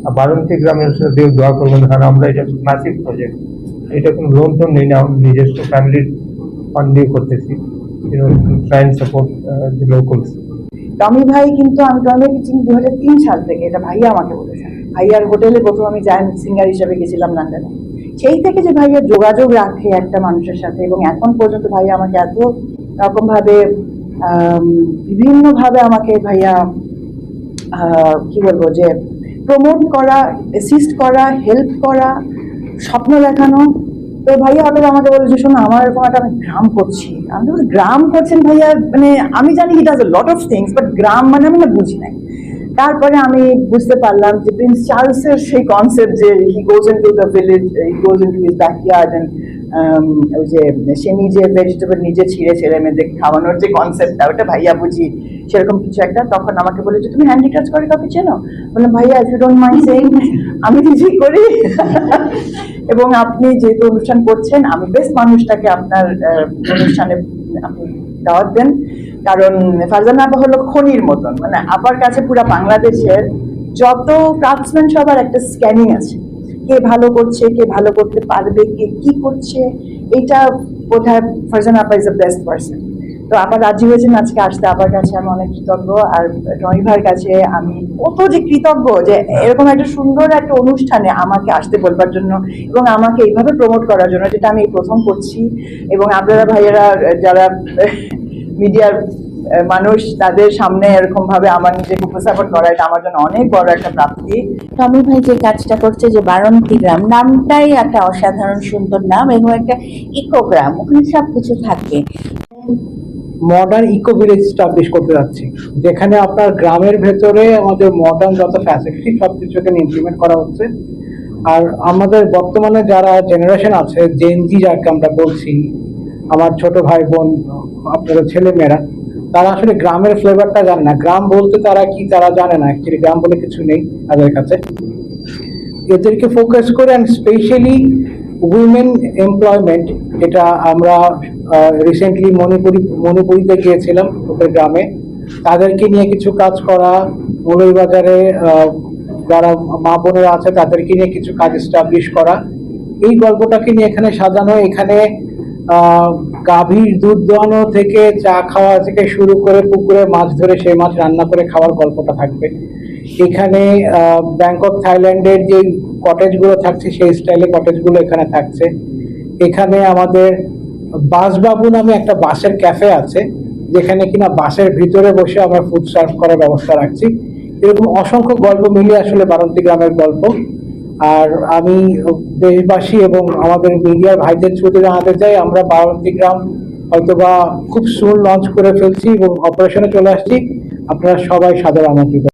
আর বারাণসী গ্রামের সাথে দোয়া করবেন, কারণ আমরা এটা ম্যাসিভ প্রজেক্ট, এটা কোনো লোন টোন নেই না, নিজস্ব ফ্যামিলির ফান্ড দিয়ে করতেছি, try and support the locals. Tommy ভাই কিন্তু আমি টমি ভাইকে চিনি 2003 সাল থেকে, এটা ভাইয়া আমাকে বলেছেন। ভাইয়ার হোটেলে প্রথম আমি জায়ান্ট সিঙ্গার হিসেবে গেছিলাম লন্ডনে। সেই থেকে যে ভাইয়া যোগাযোগ রাখে একটা মানুষের সাথে, এবং এখন পর্যন্ত ভাইয়া আমাকে এত রকম ভাবে বিভিন্ন ভাবে আমাকে ভাইয়া কি বলবো যে প্রমোট করা, অ্যাসিস্ট করা, হেল্প করা, স্বপ্ন দেখানো। তো ভাইয়া হঠাৎ আমাকে বলে যে শোনো আমার এরকম একটা আমি গ্রাম করছি। আমি তো গ্রাম করছেন ভাইয়া, মানে আমি জানি ইট হাজ এ লট অফ থিংস, বাট গ্রাম মানে আমি না বুঝি নাই। তারপরে আমি বুঝতে পারলাম যে প্রিন্স চার্লসের সেই কনসেপ্ট যে he goes into the village, he goes into his backyard, and ওই যে সে নিজে ভেজিটেবল নিজে ছিঁড়ে ছেলে মেয়েদের খাওয়ানোর যে কনসেপ্টটা, ওটা ভাইয়া বুঝি সেরকম কিছু একটা। তখন আমাকে বলে যে তুমি হ্যান্ডিক্রাফট করে কাউকে চেনো? বললাম ভাইয়া if you don't mind saying আমি নিজেই করি। এবং আপনি যেহেতু অনুষ্ঠান করছেন, আমি বেস্ট মানুষটাকে আপনার অনুষ্ঠানে আপনি দাওয়াত দেন, কারণ ফারজানা আপা হলো খনির মতন, মানে আপার কাছে পুরো বাংলাদেশের যত ক্রাফটসম্যান সবার একটা স্ক্যানিং আছে, কে ভালো করছে, কে ভালো করতে পারবে, কে কি করছে, এটা বোধহয় ফারজানা আপা ইজ দ্য বেস্ট পার্সন। তো আবার রাজি হয়েছেন আজকে আসতে, আবার কাছে আমি অনেক কৃতজ্ঞ। আর টমি ভাইয়ের কাছে আমি কত যে কৃতজ্ঞ যে এরকম একটা সুন্দর একটা অনুষ্ঠানে আমাকে আসতে বলবার জন্য এবং আমাকে এইভাবে প্রমোট করার জন্য, যেটা আমি প্রথম করছি। এবং আপনারা ভাইয়েরা যারা মিডিয়ার মানুষ, তাদের সামনে এরকম ভাবে আমার নিজেকে উপস্থাপন করা, এটা আমার জন্য অনেক বড় একটা প্রাপ্তি। টমি ভাই যে কাজটা করছে, যে বারাণসী গ্রাম নামটাই একটা অসাধারণ সুন্দর নাম, এবং একটা ইকোগ্রাম, ওখানে সবকিছু থাকবে। মডার্ন ইকো ভিলেজ স্টাবলিশ করতে যাচ্ছি, যেখানে আপনার গ্রামের ভেতরে আমাদের মডার্ন যত ফ্যাসিলিটি সবকিছু এখানে ইমপ্লিমেন্ট করা হচ্ছে। আর আমাদের বর্তমানে যারা জেনারেশন আছে, জেনজি যাকে আমরা বলছি, আমার ছোট ভাই বোন, আপনাদের ছেলে মেয়েরা, তারা আসলে গ্রামের ফ্লেভারটা জানে না। গ্রাম বলতে তারা কি তারা জানে না, অ্যাকচুয়ালি গ্রাম বলে কিছু নেই তাদের কাছে। এদেরকে ফোকাস করে, অ্যান্ড স্পেশালি উইমেন এমপ্লয়মেন্ট, এটা আমরা রিসেন্টলি মণিপুরিতে গিয়েছিলাম ওদের গ্রামে, তাদেরকে নিয়ে কিছু কাজ করা, মৌলভীবাজারে যারা মা বোনেরা আছে তাদেরকে নিয়ে কিছু কাজ এস্টাবলিশ করা, এই গল্পটাকে নিয়ে এখানে সাজানো। এখানে গাভীর দুধ দোয়ানো থেকে চা খাওয়া থেকে শুরু করে পুকুরে মাছ ধরে সেই মাছ রান্না করে খাওয়ার গল্পটা থাকবে এখানে। ব্যাংকক থাইল্যান্ডের যে কটেজগুলো থাকছে সেই স্টাইলে কটেজগুলো এখানে থাকছে। এখানে আমাদের বাসবাবু নামে একটা বাসের ক্যাফে আছে, যেখানে কিনা বাসের ভিতরে বসে আমরা ফুড সার্ভ করার ব্যবস্থা রাখছি। এরকম অসংখ্য গল্প মিলিয়ে আসলে বারাণসী গ্রামের গল্প। আর আমি দেশবাসী এবং আমাদের মিডিয়ার ভাইদের ছুটি জানাতে চাই, আমরা বারাণসী গ্রাম হয়তোবা খুব সুন লঞ্চ করে ফেলছি এবং অপারেশনে চলে আসছি। আপনারা সবাই সাদর আমন্ত্রিত।